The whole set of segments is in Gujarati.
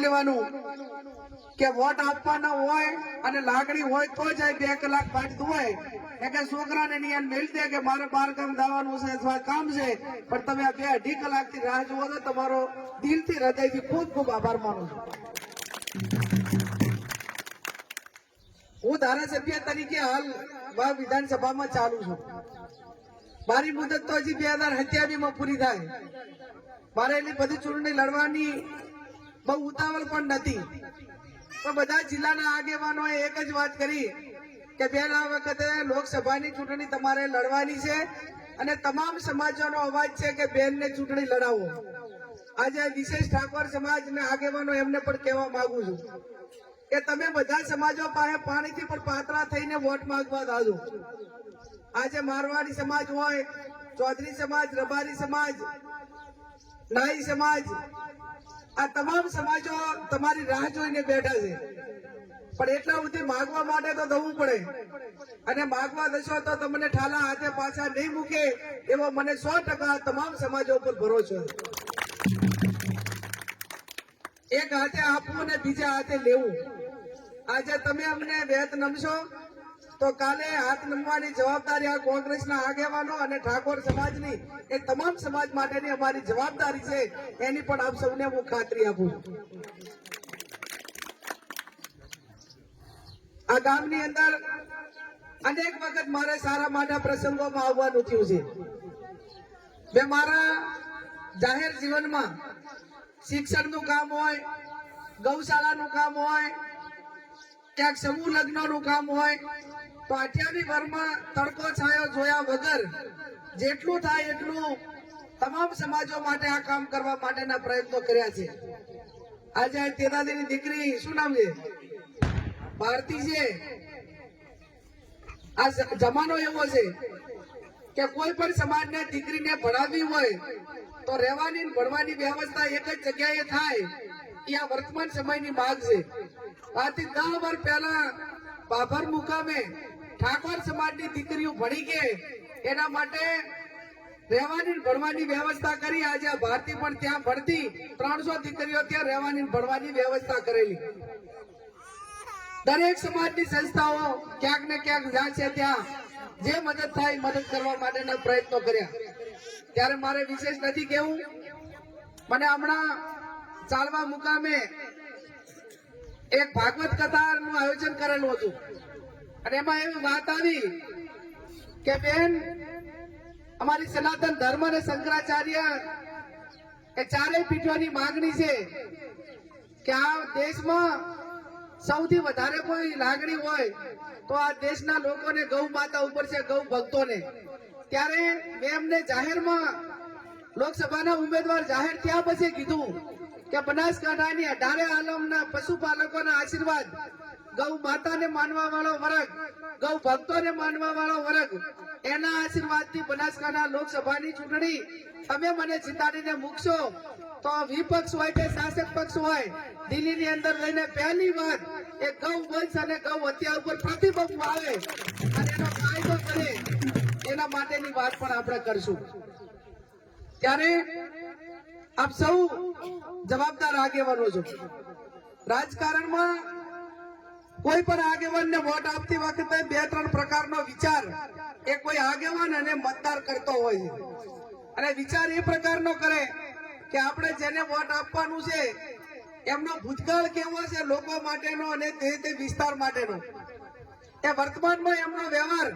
લેવાનું કે વોટ આપવાના હોય અને લાગણી હોય તો જ 2 કલાક પાડતું હોય કે છોકરાને નિયન મેળ દે કે મારે 12 ગામ દાવાનું છે અથવા કામ છે, પણ તમે આ 2-2.5 કલાકથી રાહ જુઓ તો તમારો દિલથી હૃદયથી ખૂબ ખૂબ આભાર માનું છું. હું ધારાસભ્ય તરીકે હાલ વિધાનસભામાં ચાલુ છું. મારી મુદત તો હજી 2027 પૂરી થાય. મારે એટલી બધી ચૂંટણી લડવાની બહુ ઉતાવળ પણ નથી. તો બધા જિલ્લાના આગેવાનોએ એક જ વાત કરી કે બેન આ વખતે લોકસભાની ચૂંટણી તમારે લડવાની છે અને તમામ સમાજોનો અવાજ છે કે બેનને ચૂંટણી લડાવો. આજે વિશેષ ઠાકોર સમાજના આગેવાનો એમને પણ કહેવા માંગુ છું કે તમે બધા સમાજો પાસે પાણીથી પણ પાતળા થઈને વોટ માંગવા આવજો. આજે મારવાડી સમાજ હોય, ચૌધરી સમાજ, રબારી સમાજ, નાઈ સમાજ, આ તમામ સમાજો તમારી રાહ જોઈને બેઠા છે. પણ એટલા સુધી માગવા માટે તો દવું પડે અને માગવા દશો તો તમને ઠાલા હાથે પાછા નહીં મૂકે એવો મને 100% તમામ સમાજો ઉપર ભરોસો છે. એક હાથે આપવું અને બીજા હાથે લેવું. આજે તમે અમને વેત નમશો તો કાલે હાથ નમવાની જવાબદારી આ કોંગ્રેસના આગેવાનો અને ઠાકોર સમાજની એ તમામ સમાજ માટેની અમારી જવાબદારી છે. એની પણ આપ સૌને હું ખાતરી આપું છું. આ ગામની અંદર અનેક વખત મારે સારા માટા પ્રસંગોમાં આવવાનું થયું છે. મેં મારા જાહેર જીવનમાં શિક્ષણનું કામ હોય, ગૌશાળાનું કામ હોય, ક્યાંક સમૂહ લગ્નનું કામ હોય તો 28 વર્ષમાં તડકો છાયો જોયા વગર જેટલું થાય એટલું તમામ સમાજો માટે આ કામ કરવા માટેના પ્રયત્નો કર્યા છે. આજે તેદાદીની દીકરી શું નામ છે? ભારતી છે. આ જમાનો એવો છે કે કોઈ પણ સમાજને દીકરીને ભણાવવી હોય તો રહેવાની ભણવાની વ્યવસ્થા એક જ જગ્યાએ થાય. એ આ વર્તમાન સમયની માંગ છે. આજથી 10 વર્ષ પહેલા બાભર મુકામે ઠાકોર સમાજની દીકરીઓ ભણી કે એના માટે રહેવાની ભણવાની વ્યવસ્થા કરી. આજે આ ભારતી પણ ત્યાં ભણતી. 300 દીકરીઓ ત્યાં રહેવાની ભણવાની વ્યવસ્થા કરેલી. દરેક સમાજની સંસ્થાઓ ક્યાંક ને ક્યાંક જ્યાં છે ત્યાં જે મદદ થાય મદદ કરવા માટેના પ્રયત્નો કર્યા. ત્યારે મારે વિશેષ નથી કહેવું. મને હમણાં ચાલવા મુકામે એક ભાગવત કથાનું આયોજન કરેલું હતું અને એમાં એવી વાત આવી કે બેન અમારી સનાતન ધર્મ અને શંકરાચાર્ય એ ચારેય પીઠોની માંગણી છે કે આ દેશમાં સૌથી વધારે કોઈ લાગણી હોય તો આ દેશના લોકોને ગૌ માતા ઉપર છે, ગૌ ભક્તોને. ત્યારે મેં એમને જાહેરમાં લોકસભાના ઉમેદવાર જાહેર થયા પછી કીધું કે બનાસકાંઠાની 18 આલમના પશુપાલકોના આશીર્વાદ, ગૌ માતાને માનવા વાળો વર્ગ, ગૌ ભક્તોને માનવા વાળો વર્ગ, એના આશીર્વાદથી બનાસકાંઠા લોકસભાની ચૂંટણી તમે મને જીતાડીને મૂકશો તો વિપક્ષ હોય કે શાસક પક્ષ હોય દિલ્હીની અંદર લઈને પહેલી વાર એ ગૌ વંશ અને ગૌ હત્યા ઉપર પ્રતિબંધ આવે અને એનો કાયદો કરે એના માટેની વાત પણ આપણે કરશું. ત્યારે આપ સૌ જવાબદાર આગેવાનો છો. રાજકારણમાં કોઈ પણ આગેવાનને વોટ આપતી વખતે 2-3 પ્રકારનો વિચાર એ કોઈ આગેવાન અને મતદાર કરતો હોય છે. અને વિચાર એ પ્રકારનો કરે કે આપણે જેને વોટ આપવાનું છે એમનો ભૂતકાળ કેવો છે લોકો માટેનો અને તે વિસ્તાર માટેનો, એ વર્તમાનમાં એમનો વ્યવહાર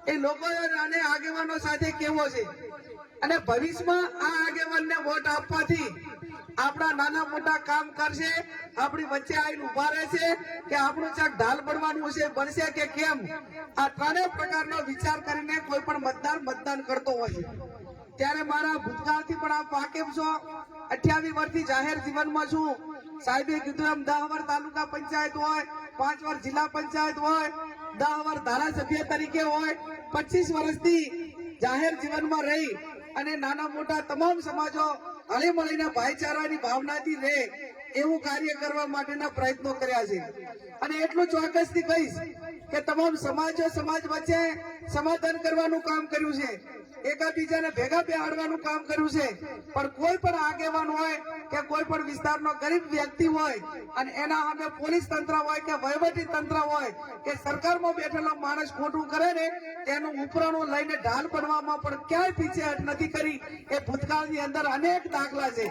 એ લોકો અને આગેવાનો સાથે કેવો છે અને ભવિષ્યમાં આ આગેવાનને વોટ આપવાથી આપણા નાના મોટા કામ કરશે, આપણી વચ્ચે આવીને ઉભા રહેશે કે આપણું ચાક ઢાલ બનવાનું છે બનશે કે કેમ. આ 3 પ્રકારનો વિચાર કરીને કોઈ પણ મતદાર મતદાન કરતો હોય છે. ત્યારે મારા ભૂતકાળથી પણ આપ વાકેફ છો. 28 વર્ષથી જાહેર જીવનમાં છું. સાહેબે કીધું એમ 10 વર્ષ તાલુકા પંચાયત હોય, 5 વર્ષ જિલ્લા પંચાયત હોય, 10 વર્ષ ધારાસભ્ય તરીકે હોય, 25 વર્ષથી જાહેર જીવનમાં રહી અને નાના મોટા તમામ સમાજો હળી મળીને ભાઈચારાની ભાવનાથી રહે એવું કાર્ય કરવા માટેના પ્રયત્નો કર્યા છે. અને એટલું ચોક્કસથી કહીશ કે તમામ સમાજો સમાજ વચ્ચે સમાધાન કરવાનું કામ કર્યું છે, એકાબીજાને ભેગા બેહાડવાનું કામ કર્યું છે. પણ કોઈ પણ આગેવાન હોય કે કોઈ પણ વિસ્તારનો ગરીબ વ્યક્તિ હોય અને એના સામે પોલીસ તંત્ર હોય કે વહીવટી તંત્ર હોય કે સરકારમાં બેઠેલો માણસ ખોટું કરે ને તેનું ઉપરાણું લઈને ઢાલ બનવામાં પણ ક્યાંય પીછેહટ નથી કરી. એ ભૂતકાળની અંદર અનેક દાખલા છે.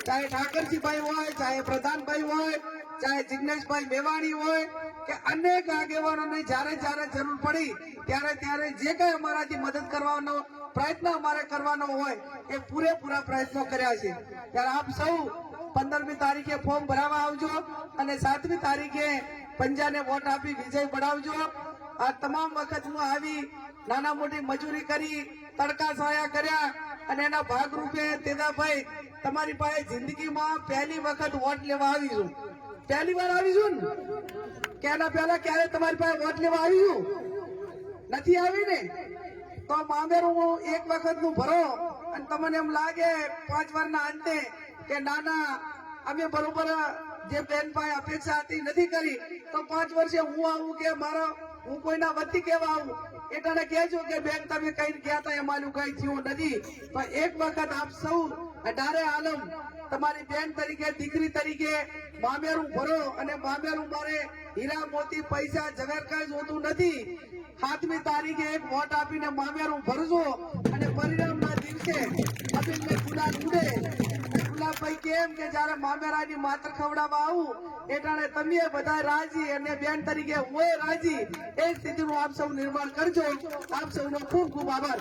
ચાહે ઠાકરજીભાઈ હોય, ચાહે પ્રધાનભાઈ હોય, ચાહે જિગ્નેશભાઈ મેવાણી હોય કે અનેક આગેવાનોને જ્યારે જ્યારે જરૂર પડી ત્યારે જે કઈ અમારાથી મદદ કરવાનો પ્રયત્ન અમારે કરવાનો હોય એ પૂરેપૂરા પ્રયત્નો કર્યા છે. ત્યારે આપ સૌ 15મી તારીખે ફોર્મ ભરાવા આવજો અને 7મી તારીખે પંજાને વોટ આપી વિજય બનાવજો. આ તમામ વખત હું આવી નાના મોટી મજૂરી કરી, તડકા છાયા કર્યા અને એના ભાગરૂપે તેદાભાઈ તમારી પાસે જિંદગીમાં પહેલી વખત વોટ લેવા આવી છું. પહેલી વાર આવી છું ને કે એના પહેલા ક્યારે તમારી પાસે વોટ લેવા આવી છું? નથી આવી ને? તો મામેરું હું એક વખત નું ભરો અને તમને એમ લાગે 5 વારના અંતે કે નાના અમે બરોબર જે બેન પાસે અપેક્ષા હતી નથી કરી, તો 5 વર્ષે હું આવું કે હું કોઈના વતી કેવા આવું એટલે કહેજો કે બેન તમે કઈ ગયા હતા એમાંનું કઈ થયું નથી. તો એક વખત આપ સૌ 18 આલમ તમારી બેન તરીકે, દીકરી તરીકે મામેરું ભરો અને મામેરું મારે હીરા મોતી પૈસા જગર કઈ જોતું નથી. 7મી તારીખે એક વોટ આપીને મામેરું ભરજો અને પરિણામના દિવસે અભિનય ગુલાલ ઉડે. ગુલાબભાઈ કેમ કે જયારે મામેરાની માત્ર ખવડાવવા આવું એટલે તમે બધા રાજી અને બેન તરીકે હું રાજી, એ સ્થિતિનું આપ સૌ નિર્માણ કરજો. આપ સૌનો ખૂબ ખૂબ આભાર.